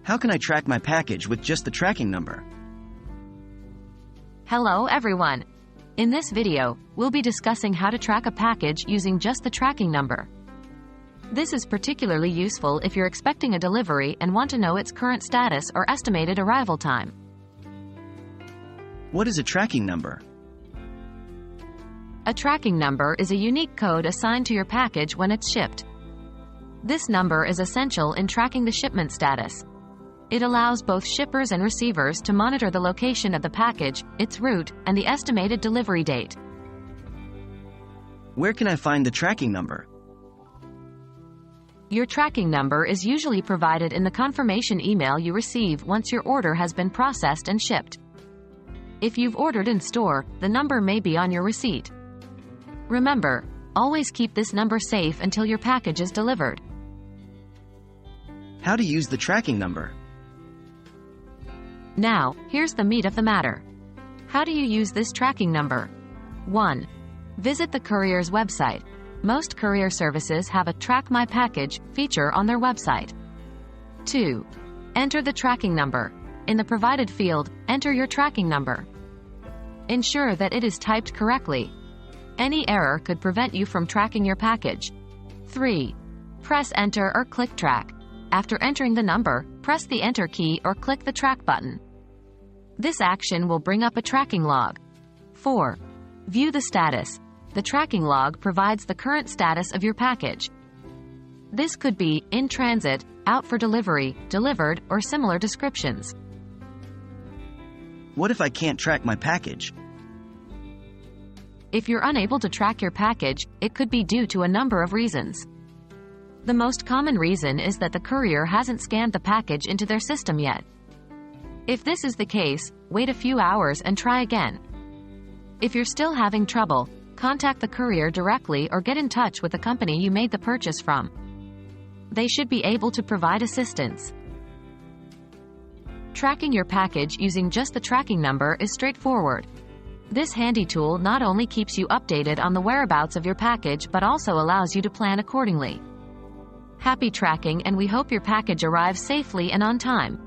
How can I track my package with just the tracking number? Hello everyone! In this video, we'll be discussing how to track a package using just the tracking number. This is particularly useful if you're expecting a delivery and want to know its current status or estimated arrival time. What is a tracking number? A tracking number is a unique code assigned to your package when it's shipped. This number is essential in tracking the shipment status. It allows both shippers and receivers to monitor the location of the package, its route, and the estimated delivery date. Where can I find the tracking number? Your tracking number is usually provided in the confirmation email you receive once your order has been processed and shipped. If you've ordered in store, the number may be on your receipt. Remember, always keep this number safe until your package is delivered. How to use the tracking number? Now, here's the meat of the matter. How do you use this tracking number? 1. Visit the courier's website. Most courier services have a Track My Package feature on their website. 2. Enter the tracking number. In the provided field, enter your tracking number. Ensure that it is typed correctly. Any error could prevent you from tracking your package. 3. Press Enter or click Track. After entering the number, press the Enter key or click the Track button. This action will bring up a tracking log. 4. View the status. The tracking log provides the current status of your package. This could be in transit, out for delivery, delivered, or similar descriptions. What if I can't track my package? If you're unable to track your package, it could be due to a number of reasons. The most common reason is that the courier hasn't scanned the package into their system yet. If this is the case, wait a few hours and try again. If you're still having trouble, contact the courier directly or get in touch with the company you made the purchase from. They should be able to provide assistance. Tracking your package using just the tracking number is straightforward. This handy tool not only keeps you updated on the whereabouts of your package but also allows you to plan accordingly. Happy tracking, and we hope your package arrives safely and on time.